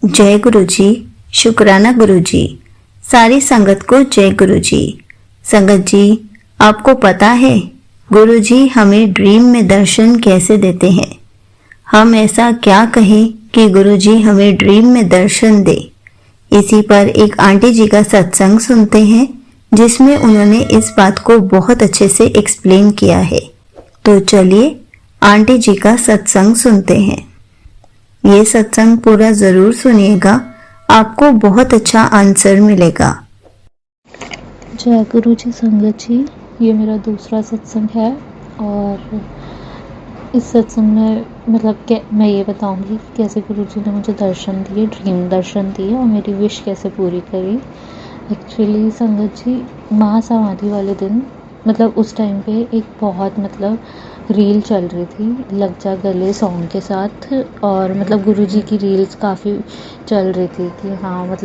जय गुरु जी। शुक्राना गुरु जी। सारी संगत को जय गुरु जी। संगत जी, आपको पता है गुरु जी हमें ड्रीम में दर्शन कैसे देते हैं। हम ऐसा क्या कहें कि गुरु जी हमें ड्रीम में दर्शन दे। इसी पर एक आंटी जी का सत्संग सुनते हैं जिसमें उन्होंने इस बात को बहुत अच्छे से एक्सप्लेन किया है। तो चलिए आंटी जी का सत्संग सुनते हैं। ये सत्संग पूरा जरूर सुनिएगा, आपको बहुत अच्छा आंसर मिलेगा। जय गुरु जी। संगत जी, ये मेरा दूसरा सत्संग है और इस सत्संग में मैं ये बताऊंगी कि कैसे गुरु जी ने मुझे दर्शन दिए, ड्रीम दर्शन दिए और मेरी विश कैसे पूरी करी। एक्चुअली संगत जी, महासमाधि वाले दिन उस टाइम पे एक बहुत रील चल रही थी लग जा गले सॉन्ग के साथ। और गुरुजी की रील्स काफ़ी चल रही थी कि हाँ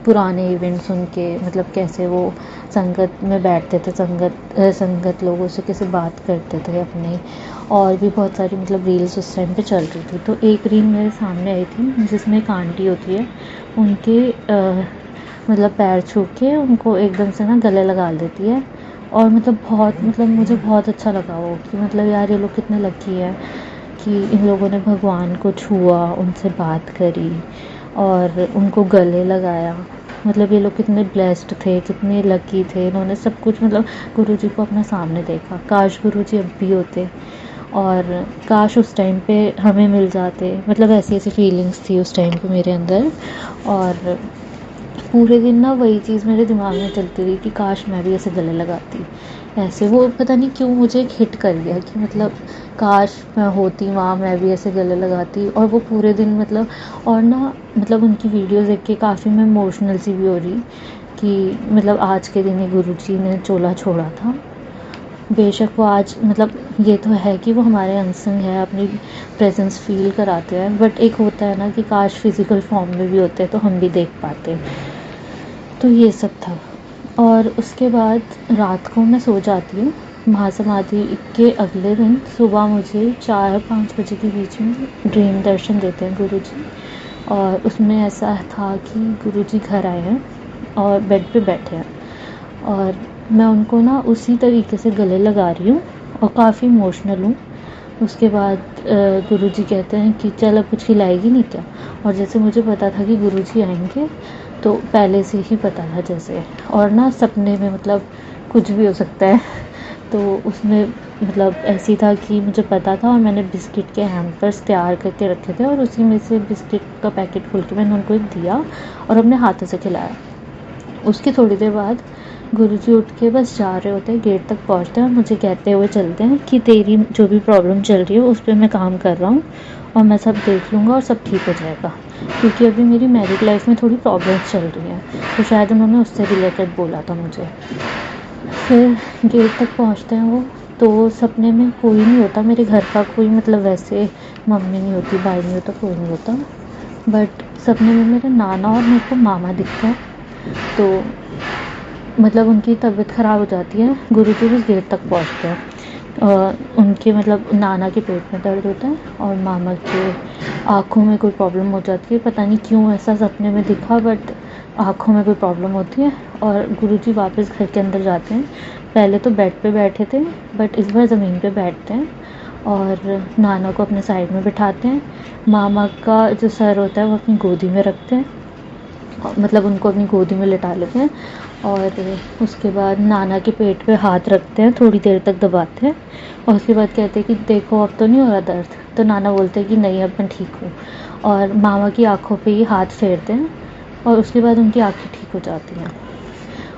पुराने इवेंट सुन के कैसे वो संगत में बैठते थे, संगत लोगों से कैसे बात करते थे अपने। और भी बहुत सारी रील्स उस टाइम पे चल रही थी। तो एक रील मेरे सामने आई थी जिसमें एक आंटी होती है, उनके पैर छू के उनको एकदम से ना गले लगा देती है। और बहुत मुझे बहुत अच्छा लगा वो कि यार ये लोग कितने लकी हैं कि इन लोगों ने भगवान को छुआ, उनसे बात करी और उनको गले लगाया। ये लोग कितने ब्लेस्ड थे, कितने लकी थे। इन्होंने सब कुछ गुरुजी को अपने सामने देखा। काश गुरुजी अब भी होते और काश उस टाइम पे हमें मिल जाते। ऐसी ऐसी फीलिंग्स थी उस टाइम पे मेरे अंदर। और पूरे दिन ना वही चीज़ मेरे दिमाग में चलती रही कि काश मैं भी ऐसे गले लगाती। ऐसे वो पता नहीं क्यों मुझे एक हिट कर गया कि काश मैं होती वहाँ, मैं भी ऐसे गले लगाती। और वो पूरे दिन और ना उनकी वीडियोस देख के काफ़ी मैं इमोशनल सी भी हो रही कि आज के दिन ही गुरुजी ने चोला छोड़ा था। बेशक वो आज ये तो है कि वो हमारे अनसंग है, अपनी प्रेजेंस फील कराते हैं, बट एक होता है ना कि काश फिज़िकल फॉर्म में भी होते तो हम भी देख पाते। तो ये सब था। और उसके बाद रात को मैं सो जाती हूँ। महासमाधि के अगले दिन सुबह मुझे 4-5 बजे के बीच में ड्रीम दर्शन देते हैं गुरुजी। और उसमें ऐसा था कि गुरुजी घर आए हैं और बेड पे बैठे हैं और मैं उनको ना उसी तरीके से गले लगा रही हूँ और काफ़ी इमोशनल हूँ। उसके बाद गुरुजी कहते हैं कि चल अब कुछ खिलाएगी नहीं क्या। और जैसे मुझे पता था कि गुरुजी आएंगे तो पहले से ही पता था जैसे। और ना सपने में कुछ भी हो सकता है। तो उसमें ऐसी था कि मुझे पता था और मैंने बिस्किट के हैम्पर्स तैयार करके रखे थे और उसी में से बिस्किट का पैकेट खोल के मैंने उनको एक दिया और अपने हाथों से खिलाया। उसकी थोड़ी देर बाद गुरुजी उठ के बस जा रहे होते हैं, गेट तक पहुंचते हैं और मुझे कहते हुए चलते हैं कि तेरी जो भी प्रॉब्लम चल रही है उस पर मैं काम कर रहा हूँ और मैं सब देख लूँगा और सब ठीक हो जाएगा। क्योंकि अभी मेरी मैरिड लाइफ में थोड़ी प्रॉब्लम्स चल रही हैं, तो शायद उन्होंने उससे रिलेटेड बोला था मुझे। फिर गेट तक पहुंचते हैं वो, तो सपने में कोई नहीं होता मेरे घर का, कोई वैसे मम्मी नहीं होती, भाई नहीं होता, कोई नहीं होता। बट सपने में मेरे नाना और मेरे को मामा दिखता है। तो उनकी तबीयत ख़राब हो जाती है। गुरुजी उस गेट तक पहुंचते हैं। उनके नाना के पेट में दर्द होता है और मामा के आँखों में कोई प्रॉब्लम हो जाती है। पता नहीं क्यों ऐसा सपने में दिखा, बट आँखों में कोई प्रॉब्लम होती है। और गुरुजी वापस घर के अंदर जाते हैं। पहले तो बेड पे बैठे थे, बट इस बार ज़मीन पे बैठते हैं और नाना को अपने साइड में बिठाते हैं। मामा का जो सर होता है वो अपनी गोदी में रखते हैं, उनको अपनी गोदी में लिटा लेते हैं। और उसके बाद नाना के पेट पे हाथ रखते हैं, थोड़ी देर तक दबाते हैं और उसके बाद कहते हैं कि देखो अब तो नहीं हो रहा दर्द। तो नाना बोलते हैं कि नहीं अब मैं ठीक हूँ। और मामा की आँखों पे ही हाथ फेरते हैं और उसके बाद उनकी आँखें ठीक हो जाती हैं।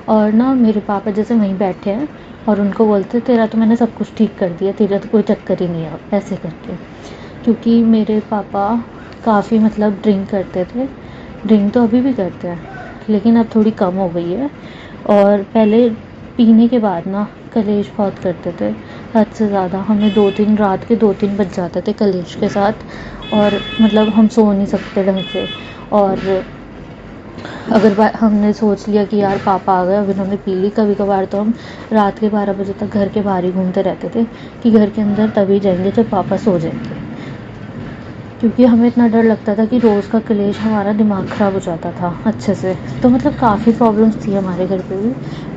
और ना मेरे पापा जैसे वहीं बैठे हैं और उनको बोलते हैं तेरा तो मैंने सब कुछ ठीक कर दिया, तेरा तो कोई चक्कर ही नहीं है, ऐसे करके। क्योंकि मेरे पापा काफ़ी ड्रिंक करते थे। ड्रिंक तो अभी भी करते हैं लेकिन अब थोड़ी कम हो गई है। और पहले पीने के बाद ना कलेश बहुत करते थे, हद से ज़्यादा। हमें रात के 2-3 बज जाते थे कलेश के साथ और हम सो नहीं सकते ढंग से। और अगर हमने सोच लिया कि यार पापा आ गए, अब इन्होंने पी ली, कभी कभार तो हम रात के 12 बजे तक घर के बाहर ही घूमते रहते थे कि घर के अंदर तभी जाएंगे जब पापा सो जाएंगे। क्योंकि हमें इतना डर लगता था कि रोज़ का कलेश हमारा दिमाग ख़राब हो जाता था अच्छे से। तो मतलब काफ़ी प्रॉब्लम्स थी हमारे घर पे भी।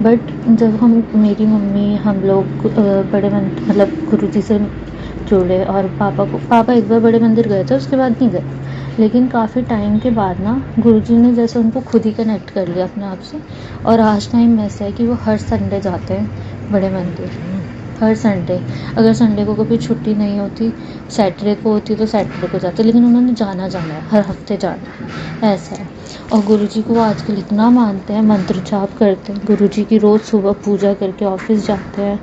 बट जब हम मेरी मम्मी हम लोग मतलब गुरुजी से जुड़े और पापा एक बार बड़े मंदिर गए थे, उसके बाद नहीं गए। लेकिन काफ़ी टाइम के बाद ना गुरुजी ने जैसे उनको खुद ही कनेक्ट कर लिया अपने आप से। और आज टाइम ऐसा है कि वो हर संडे जाते हैं बड़े मंदिर, हर संडे। अगर संडे को कभी छुट्टी नहीं होती, सैटरडे को होती तो सैटरडे को जाते, लेकिन उन्होंने जाना है, हर हफ्ते जाना है, ऐसा है। और गुरुजी को वो आजकल इतना मानते हैं, मंत्र जाप करते हैं गुरुजी की, रोज़ सुबह पूजा करके ऑफिस जाते हैं।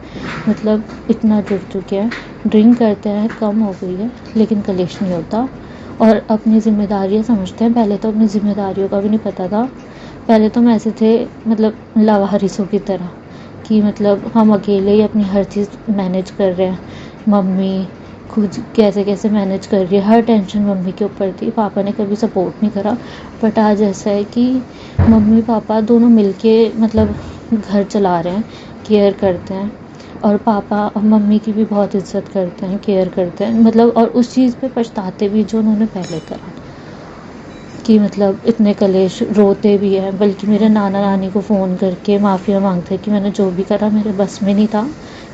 मतलब इतना जुड़ चुके हैं। ड्रिंक करते हैं, कम हो गई है, लेकिन कलेश नहीं होता। और अपनी जिम्मेदारियाँ समझते हैं। पहले तो अपनी जिम्मेदारियों का भी नहीं पता था। पहले तो हम ऐसे थे, मतलब लावारिसों की तरह, कि मतलब हम अकेले ही अपनी हर चीज़ मैनेज कर रहे हैं। मम्मी खुद कैसे कैसे मैनेज कर रही है, हर टेंशन मम्मी के ऊपर थी, पापा ने कभी सपोर्ट नहीं करा। बट आज ऐसा है कि मम्मी पापा दोनों मिलके मतलब घर चला रहे हैं, केयर करते हैं। और पापा और मम्मी की भी बहुत इज्जत करते हैं, केयर करते हैं, मतलब। और उस चीज़ पे पछताते भी जो उन्होंने पहले करा, कि मतलब इतने कलेश, रोते भी हैं। बल्कि मेरे नाना नानी को फ़ोन करके माफ़िया मांगते हैं कि मैंने जो भी करा मेरे बस में नहीं था।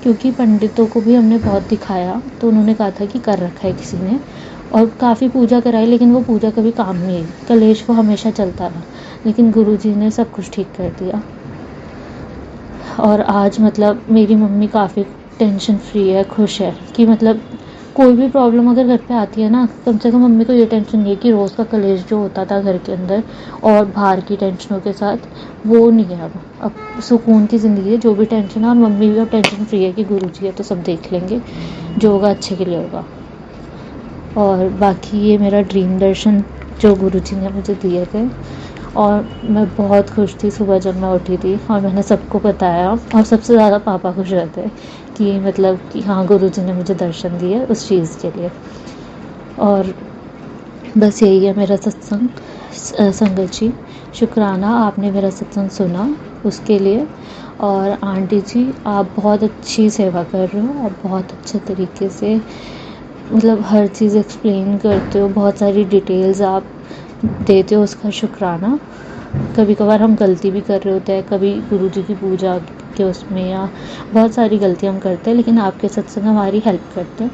क्योंकि पंडितों को भी हमने बहुत दिखाया, तो उन्होंने कहा था कि कर रखा है किसी ने। और काफ़ी पूजा कराई, लेकिन वो पूजा कभी काम नहीं आई, कलेश वो हमेशा चलता रहा। लेकिन गुरुजी ने सब कुछ ठीक कर दिया। और आज मतलब मेरी मम्मी काफ़ी टेंशन फ्री है, खुश है। कि मतलब कोई भी प्रॉब्लम अगर घर पे आती है ना, कम से कम मम्मी को ये टेंशन नहीं है कि रोज़ का कलेश जो होता था घर के अंदर और बाहर की टेंशनों के साथ, वो नहीं है। अब सुकून की ज़िंदगी है, जो भी टेंशन है। और मम्मी भी अब टेंशन फ्री है कि गुरुजी है तो सब देख लेंगे, जो होगा अच्छे के लिए होगा। और बाकी ये मेरा ड्रीम दर्शन जो गुरुजी ने मुझे दिए थे, और मैं बहुत खुश थी सुबह जब मैं उठी थी और मैंने सबको बताया। और सबसे ज़्यादा पापा खुश रहते कि मतलब कि हाँ, गुरुजी ने मुझे दर्शन दिए उस चीज़ के लिए। और बस यही है मेरा सत्संग। संगत जी, शुक्राना आपने मेरा सत्संग सुना उसके लिए। और आंटी जी, आप बहुत अच्छी सेवा कर रहे हो, आप बहुत अच्छे तरीके से मतलब हर चीज़ एक्सप्लेन करते हो, बहुत सारी डिटेल्स आप देते हो, उसका शुक्राना। कभी कभार हम गलती भी कर रहे होते हैं, कभी गुरुजी की पूजा के उसमें, या बहुत सारी गलतियाँ हम करते हैं, लेकिन आपके सत्संग हमारी हेल्प करते हैं,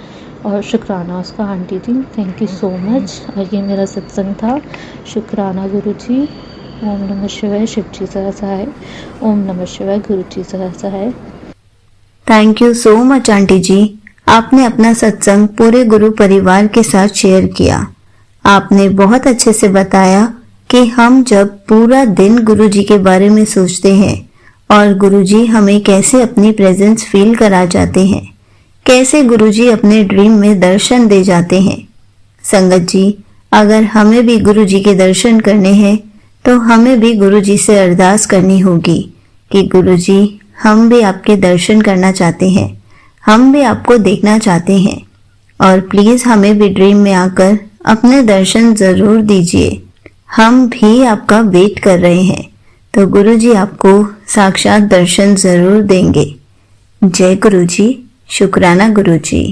और शुक्राना उसका aunty ji. Thank you so much. और ये मेरा सत्संग था। शुक्राना गुरुजी। ओम नमः शिवाय। शिव जी सह सहाय। ओम नमः शिवाय। गुरु जी सह सहाय। Thank you so much aunty जी। आपने अपना सत्संग पूरे गुरु परिवार के साथ शेयर किया। आपने बहुत अच्छे से बताया कि हम जब पूरा दिन गुरुजी के बारे में सोचते हैं और गुरुजी हमें कैसे अपनी प्रेजेंस फील करा जाते हैं, कैसे गुरुजी अपने ड्रीम में दर्शन दे जाते हैं। संगत जी, अगर हमें भी गुरुजी के दर्शन करने हैं तो हमें भी गुरुजी से अरदास करनी होगी कि गुरुजी, हम भी आपके दर्शन करना चाहते हैं, हम भी आपको देखना चाहते हैं, और प्लीज हमें भी ड्रीम में आकर अपने दर्शन जरूर दीजिए। हम भी आपका वेट कर रहे हैं। तो गुरुजी आपको साक्षात दर्शन जरूर देंगे। जय गुरुजी। शुक्राना गुरुजी।